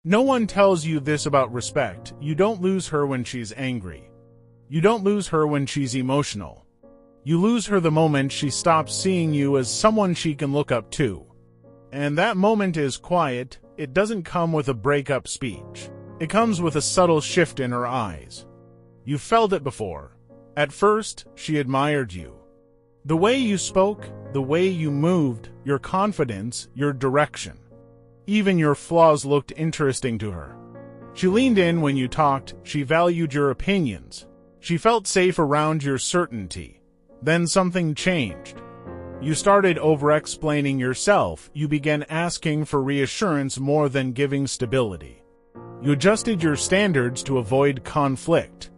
No one tells you this about respect. You don't lose her when she's angry. You don't lose her when she's emotional. You lose her the moment she stops seeing you as someone she can look up to. And that moment is quiet. It doesn't come with a breakup speech. It comes with a subtle shift in her eyes. You felt it before. At first, she admired you. The way you spoke, the way you moved, your confidence, your direction. Even your flaws looked interesting to her. She leaned in when you talked. She valued your opinions. She felt safe around your certainty. Then something changed. You started over-explaining yourself. You began asking for reassurance more than giving stability. You adjusted your standards to avoid conflict.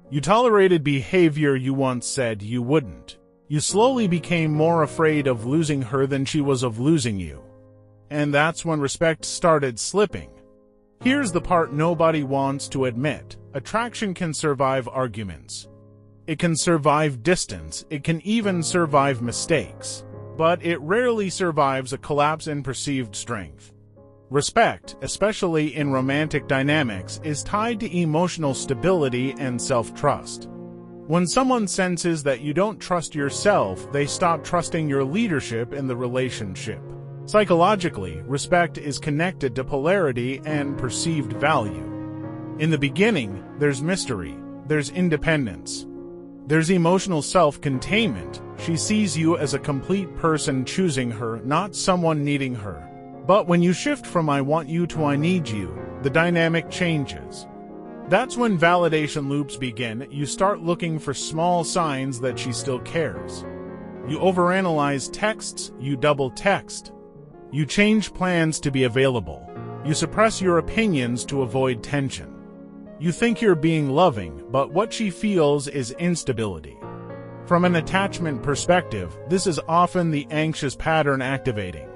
You tolerated behavior you once said you wouldn't. You slowly became more afraid of losing her than she was of losing you. And that's when respect started slipping. Here's the part nobody wants to admit. Attraction can survive arguments. It can survive distance. It can even survive mistakes. But it rarely survives a collapse in perceived strength. Respect, especially in romantic dynamics, is tied to emotional stability and self-trust. When someone senses that you don't trust yourself, they stop trusting your leadership in the relationship. Psychologically, respect is connected to polarity and perceived value. In the beginning, there's mystery, there's independence, there's emotional self-containment. She sees you as a complete person choosing her, not someone needing her. But when you shift from I want you to I need you, the dynamic changes. That's when validation loops begin. You start looking for small signs that she still cares. You overanalyze texts, you double text. You change plans to be available. You suppress your opinions to avoid tension. You think you're being loving, but what she feels is instability. From an attachment perspective, this is often the anxious pattern activating.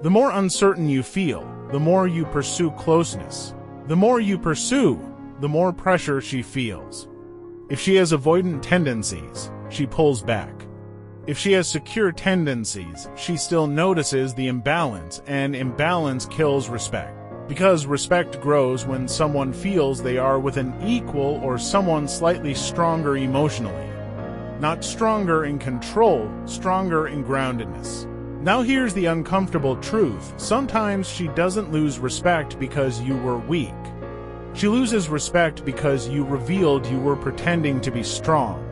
The more uncertain you feel, the more you pursue closeness. The more you pursue, the more pressure she feels. If she has avoidant tendencies, she pulls back. If she has secure tendencies, she still notices the imbalance, and imbalance kills respect. Because respect grows when someone feels they are with an equal or someone slightly stronger emotionally. Not stronger in control, stronger in groundedness. Now here's the uncomfortable truth. Sometimes she doesn't lose respect because you were weak. She loses respect because you revealed you were pretending to be strong.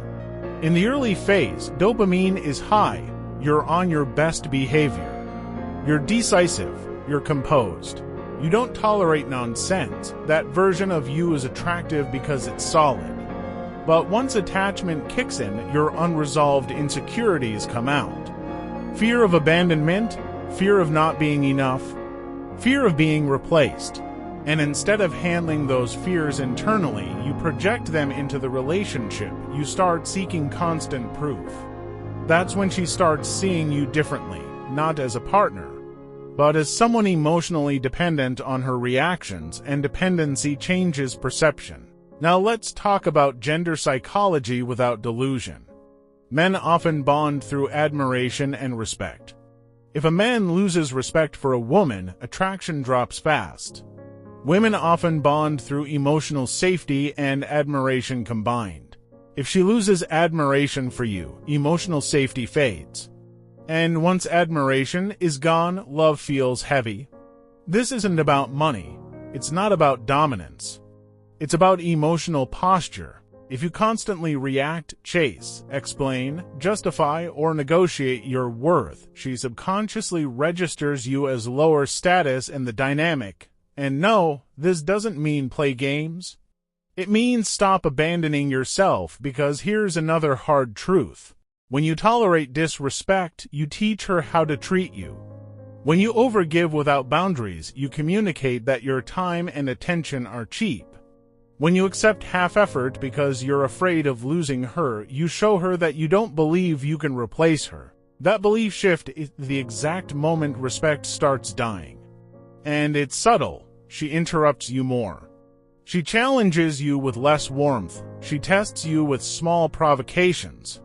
In the early phase, dopamine is high. You're on your best behavior. You're decisive. You're composed. You don't tolerate nonsense. That version of you is attractive because it's solid. But once attachment kicks in, your unresolved insecurities come out. Fear of abandonment, fear of not being enough, fear of being replaced. And instead of handling those fears internally, you project them into the relationship. You start seeking constant proof. That's when she starts seeing you differently, not as a partner, but as someone emotionally dependent on her reactions, and dependency changes perception. Now let's talk about gender psychology without delusion. Men often bond through admiration and respect. If a man loses respect for a woman, attraction drops fast. Women often bond through emotional safety and admiration combined. If she loses admiration for you, emotional safety fades. And once admiration is gone, love feels heavy. This isn't about money. It's not about dominance. It's about emotional posture. If you constantly react, chase, explain, justify, or negotiate your worth, she subconsciously registers you as lower status in the dynamic. And no, this doesn't mean play games. It means stop abandoning yourself, because here's another hard truth. When you tolerate disrespect, you teach her how to treat you. When you overgive without boundaries, you communicate that your time and attention are cheap. When you accept half-effort because you're afraid of losing her, you show her that you don't believe you can replace her. That belief shift is the exact moment respect starts dying. And it's subtle. She interrupts you more. She challenges you with less warmth. She tests you with small provocations.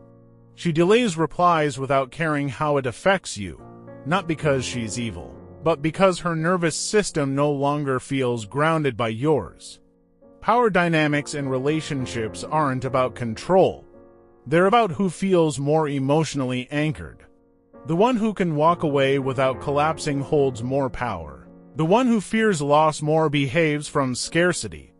She delays replies without caring how it affects you, not because she's evil, but because her nervous system no longer feels grounded by yours. Power dynamics in relationships aren't about control. They're about who feels more emotionally anchored. The one who can walk away without collapsing holds more power. The one who fears loss more behaves from scarcity.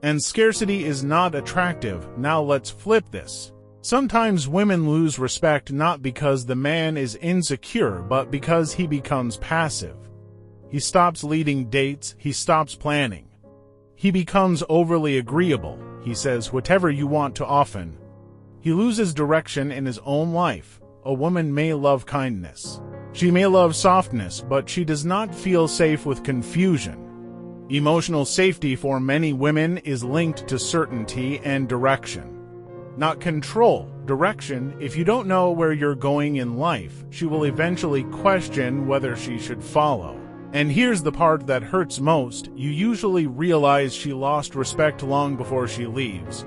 And scarcity is not attractive. Now let's flip this. Sometimes women lose respect not because the man is insecure, but because he becomes passive. He stops leading dates, he stops planning. He becomes overly agreeable. He says whatever you want too often. He loses direction in his own life. A woman may love kindness. She may love softness, but she does not feel safe with confusion. Emotional safety for many women is linked to certainty and direction. Not control, direction. If you don't know where you're going in life, she will eventually question whether she should follow. And here's the part that hurts most. You usually realize she lost respect long before she leaves.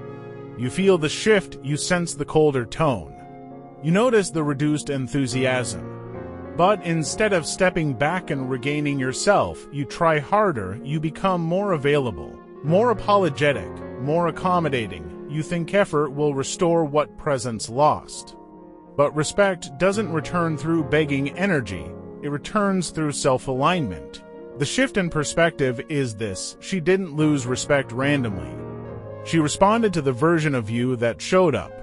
You feel the shift, you sense the colder tone. You notice the reduced enthusiasm. But instead of stepping back and regaining yourself, you try harder, you become more available, more apologetic, more accommodating. You think effort will restore what presence lost. But respect doesn't return through begging energy, it returns through self-alignment. The shift in perspective is this: she didn't lose respect randomly. She responded to the version of you that showed up.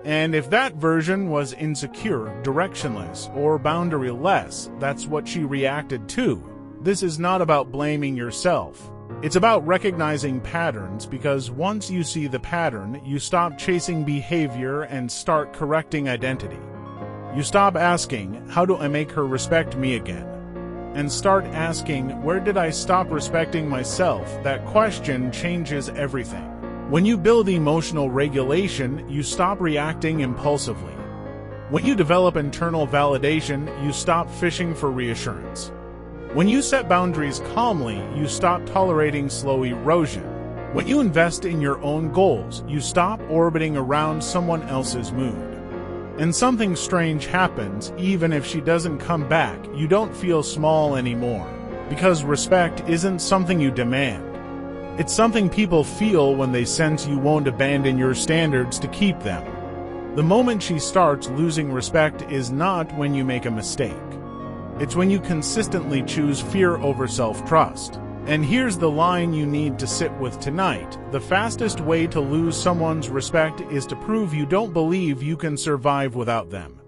And if that version was insecure, directionless, or boundary-less, that's what she reacted to. This is not about blaming yourself. It's about recognizing patterns, because once you see the pattern, you stop chasing behavior and start correcting identity. You stop asking, how do I make her respect me again? And start asking, where did I stop respecting myself? That question changes everything. When you build emotional regulation, you stop reacting impulsively. When you develop internal validation, you stop fishing for reassurance. When you set boundaries calmly, you stop tolerating slow erosion. When you invest in your own goals, you stop orbiting around someone else's mood. And something strange happens. Even if she doesn't come back, you don't feel small anymore. Because respect isn't something you demand. It's something people feel when they sense you won't abandon your standards to keep them. The moment she starts losing respect is not when you make a mistake. It's when you consistently choose fear over self-trust. And here's the line you need to sit with tonight: the fastest way to lose someone's respect is to prove you don't believe you can survive without them.